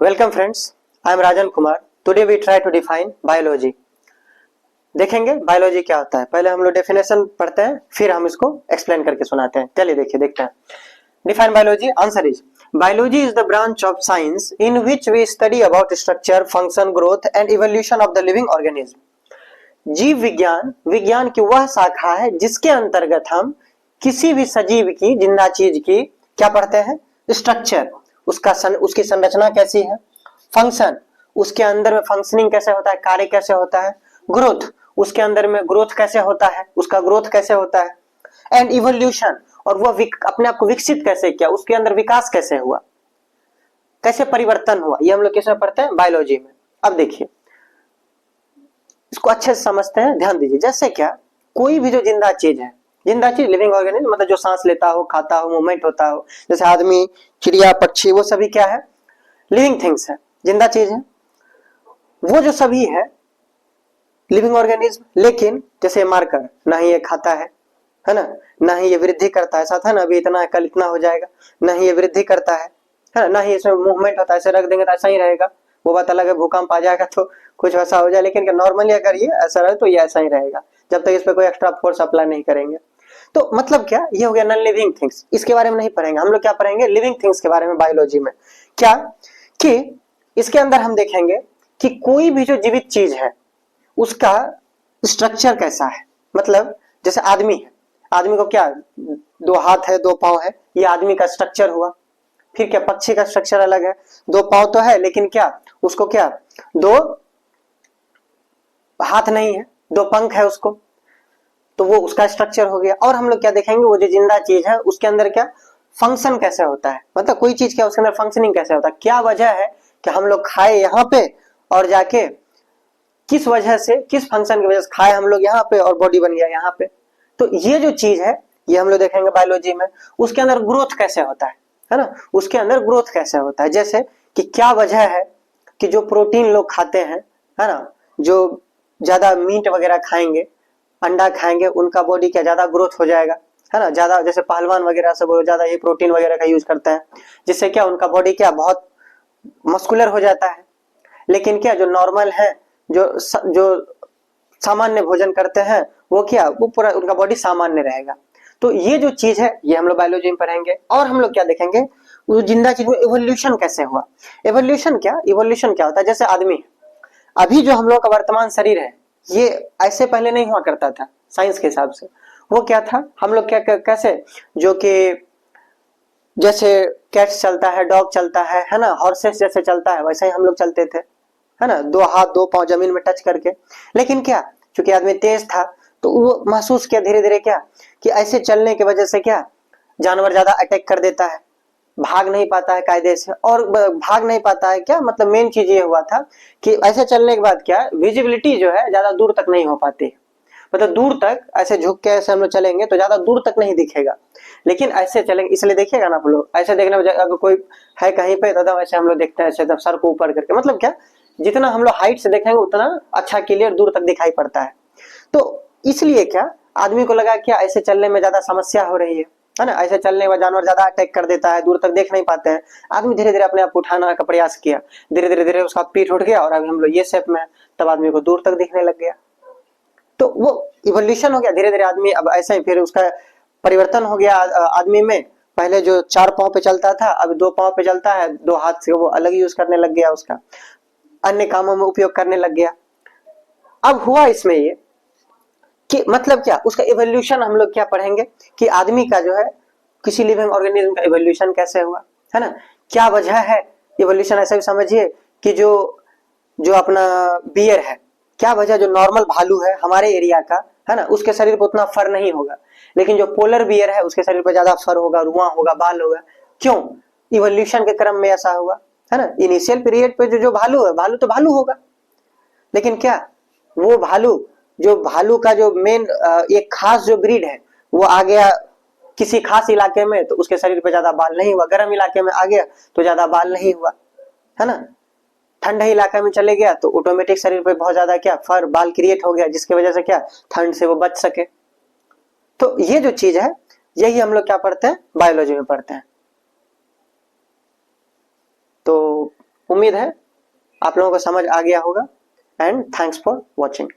Welcome friends, I am Rajan Kumar. Today we try to define biology. देखेंगे biology क्या होता है। पहले हम लोग डेफिनेशन पढ़ते हैं, फिर हम इसको एक्सप्लेन करके सुनाते हैं। चलिए देखिए, देखते हैं। Define biology. Answer is biology is the branch of science in which we study about structure, function, growth and evolution of the living organism. जीव विज्ञान विज्ञान की वह शाखा है जिसके अंतर्गत हम किसी भी सजीव की, जिंदा चीज की क्या पढ़ते हैं? स्ट्रक्चर, उसकी संरचना कैसी है, फंक्शन, उसके अंदर में फंक्शनिंग कैसे होता है, कार्य कैसे होता है, ग्रोथ, उसके अंदर में ग्रोथ कैसे होता है, उसका ग्रोथ कैसे होता है, एंड इवोल्यूशन, और वह अपने आप को विकसित कैसे किया, उसके अंदर विकास कैसे हुआ, कैसे परिवर्तन हुआ, ये हम लोग किसमें पढ़ते हैं? बायोलॉजी में। अब देखिए, इसको अच्छे से समझते हैं, ध्यान दीजिए। जैसे क्या, कोई भी जो जिंदा चीज है, जिंदा चीज लिविंग ऑर्गेनिज्म मतलब जो सांस लेता हो, खाता हो, मूवमेंट होता हो, जैसे आदमी, चिड़िया, पक्षी, वो सभी क्या है? लिविंग थिंग्स है, जिंदा चीज है। वो जो सभी है लिविंग ऑर्गेनिज्म। लेकिन जैसे मार्कर, ना ही ये खाता है ना, ना ही ये वृद्धि करता है, साथ है ना, अभी इतना है कल इतना हो जाएगा, ना ही ये वृद्धि करता है ना, ना ही इसमें मूवमेंट होता है। ऐसे रख देंगे तो ऐसा ही रहेगा, वो बात अलग है, भूकंप आ जाएगा तो कुछ वैसा हो जाए, लेकिन नॉर्मली अगर ये ऐसा रहे तो ये ऐसा ही रहेगा जब तक इस पर कोई एक्स्ट्रा फोर्स अप्लाई नहीं करेंगे। तो मतलब क्या, ये हो गया नॉन लिविंग थिंग्स। इसके बारे में नहीं पढ़ेंगे हम लोग, क्या पढ़ेंगे? लिविंग थिंग्स के बारे में बायोलॉजी में। क्या कि इसके अंदर हम देखेंगे कि कोई भी जो जीवित चीज है उसका स्ट्रक्चर कैसा है। मतलब जैसे आदमी है, आदमी को क्या, दो हाथ है, दो पांव है, ये आदमी का स्ट्रक्चर हुआ। फिर क्या, पक्षी का स्ट्रक्चर अलग है, दो पांव तो है लेकिन क्या, उसको क्या, दो हाथ नहीं है, दो पंख है उसको, तो वो उसका स्ट्रक्चर हो गया। और हम लोग क्या देखेंगे, वो जो जिंदा चीज है उसके अंदर क्या फंक्शन कैसे होता है, मतलब कोई चीज क्या उसके अंदर फंक्शनिंग कैसे होता है, क्या वजह है कि हम लोग खाए यहाँ पे और जाके किस वजह से, किस फंक्शन की वजह से खाए हम लोग यहाँ पे और बॉडी बन गया यहाँ पे। तो ये जो चीज है ये हम लोग देखेंगे बायोलॉजी में। उसके अंदर ग्रोथ कैसे होता है ना, उसके अंदर ग्रोथ कैसे होता है। जैसे कि क्या वजह है कि जो प्रोटीन लोग खाते हैं, है ना, जो ज्यादा मीट वगैरह खाएंगे, अंडा खाएंगे, उनका बॉडी क्या ज्यादा ग्रोथ हो जाएगा, है ना, ज्यादा। जैसे पहलवान वगैरह सब ज्यादा ये प्रोटीन वगैरह का यूज करते हैं, जिससे क्या उनका बॉडी क्या बहुत मस्कुलर हो जाता है। लेकिन क्या जो नॉर्मल है, जो सामान्य भोजन करते हैं, वो क्या, वो पूरा उनका बॉडी सामान्य रहेगा। तो ये जो चीज है ये हम लोग बायोलॉजी में पढ़ेंगे। और हम लोग क्या देखेंगे, वो जिंदा चीज में इवोल्यूशन कैसे हुआ। इवोल्यूशन क्या होता है? जैसे आदमी, अभी जो हम लोग का वर्तमान शरीर है ये ऐसे पहले नहीं हुआ करता था साइंस के हिसाब से। वो क्या था, हम लोग क्या कैसे, जो कि जैसे कैट्स चलता है, डॉग चलता है ना, हॉर्सेस जैसे चलता है, वैसे ही हम लोग चलते थे, है ना, दो हाथ दो पांव जमीन में टच करके। लेकिन क्या, चूंकि आदमी तेज था तो वो महसूस किया धीरे धीरे क्या, कि ऐसे चलने की वजह से क्या, जानवर ज्यादा अटैक कर देता है, भाग नहीं पाता है कायदे से। और भाग नहीं पाता है क्या मतलब, मेन चीज ये हुआ था कि ऐसे चलने के बाद क्या, विजिबिलिटी जो है ज्यादा दूर तक नहीं हो पाती। मतलब दूर तक ऐसे झुक के ऐसे हम लोग चलेंगे तो ज्यादा दूर तक नहीं दिखेगा, लेकिन ऐसे चलेंगे, इसलिए देखिएगा ना आप लोग, ऐसे देखने में अगर कोई है कहीं पे तो ऐसे हम लोग देखते हैं, ऐसे सर को ऊपर करके। मतलब क्या, जितना हम लोग हाइट से देखेंगे उतना अच्छा क्लियर दूर तक दिखाई पड़ता है। तो इसलिए क्या, आदमी को लगा क्या ऐसे चलने में ज्यादा समस्या हो रही है ना, ऐसे चलने के बाद जानवर ज्यादा अटैक कर देता है, दूर तक देख नहीं पाते हैं। आदमी धीरे धीरे अपने आप को उठाना का प्रयास किया, धीरे धीरे धीरे उसका पीठ उठ गया और अभी हम लोग ये शेप में है, तब आदमी को दूर तक दिखने लग गया। तो वो इवोल्यूशन हो गया धीरे धीरे आदमी। अब ऐसे ही फिर उसका परिवर्तन हो गया आदमी में। पहले जो चार पांव पे चलता था अब दो पांव पे चलता है, दो हाथ से वो अलग यूज करने लग गया, उसका अन्य कामों में उपयोग करने लग गया। अब हुआ इसमें ये कि मतलब क्या, उसका इवोल्यूशन हम लोग क्या पढ़ेंगे कि आदमी का जो है, किसी लिविंग ऑर्गेनिज्म का इवोल्यूशन कैसे हुआ, है ना, क्या वजह है इवोल्यूशन। ऐसा भी समझिए कि जो जो अपना बियर है, क्या वजह, जो नॉर्मल भालू है हमारे एरिया का, है ना, उसके शरीर पर उतना फर नहीं होगा, लेकिन जो पोलर बियर है उसके शरीर पर ज्यादा फर होगा, रुआं होगा, बाल होगा। क्यों? इवोल्यूशन के क्रम में ऐसा हुआ, है ना। इनिशियल पीरियड पे जो भालू है, भालू तो भालू होगा, लेकिन क्या, वो भालू, जो भालू का जो मेन एक खास जो ब्रीड है, वो आ गया किसी खास इलाके में तो उसके शरीर पे ज्यादा बाल नहीं हुआ, गर्म इलाके में आ गया तो ज्यादा बाल नहीं हुआ, है ना। ठंडे इलाके में चले गया तो ऑटोमेटिक शरीर पे बहुत ज्यादा क्या, फर, बाल क्रिएट हो गया, जिसकी वजह से क्या, ठंड से वो बच सके। तो ये जो चीज है यही हम लोग क्या पढ़ते हैं, बायोलॉजी में पढ़ते हैं। तो उम्मीद है आप लोगों को समझ आ गया होगा एंड थैंक्स फॉर वॉचिंग।